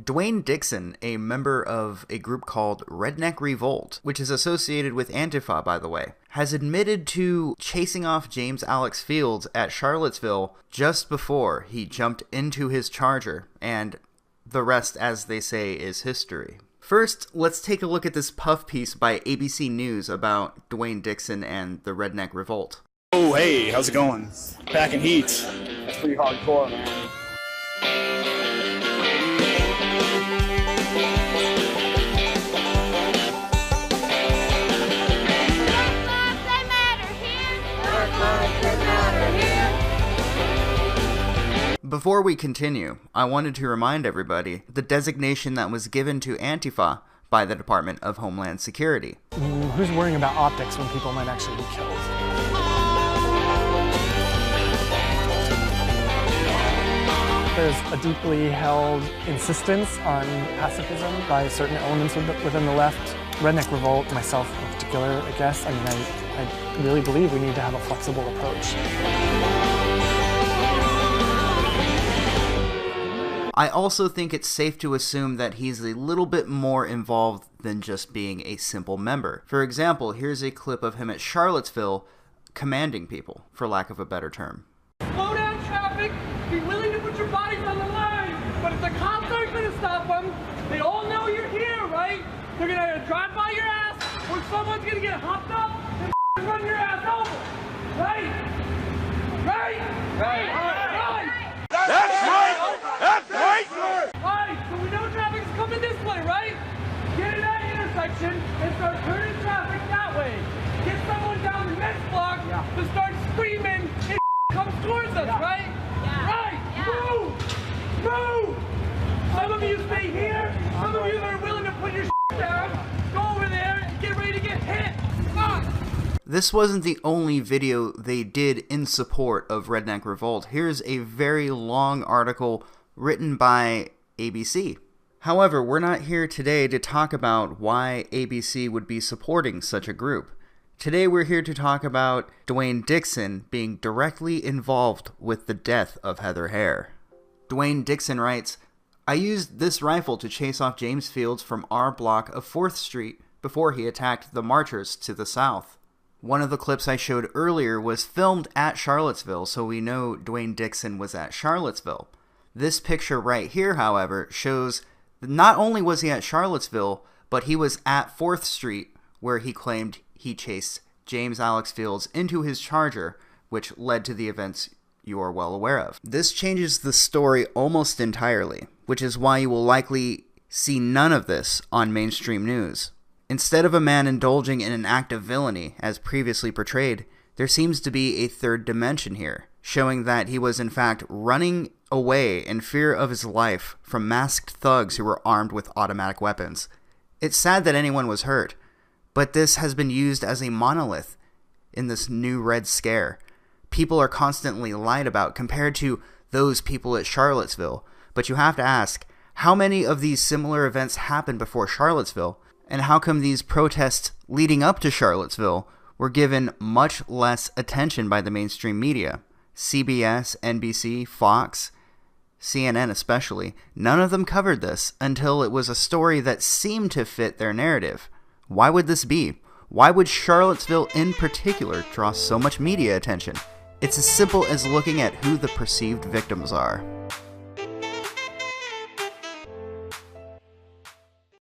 Dwayne Dixon, a member of a group called Redneck Revolt, which is associated with Antifa, by the way, has admitted to chasing off James Alex Fields at Charlottesville just before he jumped into his Charger, and the rest, as they say, is history. First, let's take a look at this puff piece by ABC News about Dwayne Dixon and the Redneck Revolt. Oh, hey, how's it going? Back in heat. That's pretty hardcore, man. Before we continue, I wanted to remind everybody the designation that was given to Antifa by the Department of Homeland Security. Who's worrying about optics when people might actually be killed? There's a deeply held insistence on pacifism by certain elements within the left. Redneck Revolt, myself in particular, I guess. I mean, I really believe we need to have a flexible approach. I also think it's safe to assume that he's a little bit more involved than just being a simple member. For example, here's a clip of him at Charlottesville commanding people, for lack of a better term. Slow down traffic, be willing to put your bodies on the line, but if the cops aren't going to stop them, they all know you're here, right? They're going to drive by your ass, or someone's going to get hopped up and run your ass over, right? Right? Right. Right. That's right! That's right! Right, so we know traffic's coming this way, right? Get in that intersection and start turning traffic that way. Get someone down the next block to start screaming and comes towards us, right? Yeah. Right! Yeah. Move! Some of you stay here, some of you that are willing to put your down, go over there and get ready to get hit. Come on! This wasn't the only video they did in support of Redneck Revolt. Here's a very long article written by ABC. However, we're not here today to talk about why ABC would be supporting such a group. Today we're here to talk about Dwayne Dixon being directly involved with the death of Heather Hare. Dwayne Dixon writes, "I used this rifle to chase off James Fields from our block of 4th Street before he attacked the marchers to the south." One of the clips I showed earlier was filmed at Charlottesville, so we know Dwayne Dixon was at Charlottesville. This picture right here, however, shows that not only was he at Charlottesville, but he was at 4th Street, where he claimed he chased James Alex Fields into his Charger, which led to the events you are well aware of. This changes the story almost entirely, which is why you will likely see none of this on mainstream news. Instead of a man indulging in an act of villainy, as previously portrayed, there seems to be a third dimension here, showing that he was in fact running away in fear of his life from masked thugs who were armed with automatic weapons. It's sad that anyone was hurt, but this has been used as a monolith in this new Red Scare. People are constantly lied about compared to those people at Charlottesville, but you have to ask, how many of these similar events happened before Charlottesville? And how come these protests leading up to Charlottesville were given much less attention by the mainstream media? CBS, NBC, Fox, CNN especially, none of them covered this until it was a story that seemed to fit their narrative. Why would this be? Why would Charlottesville in particular draw so much media attention? It's as simple as looking at who the perceived victims are.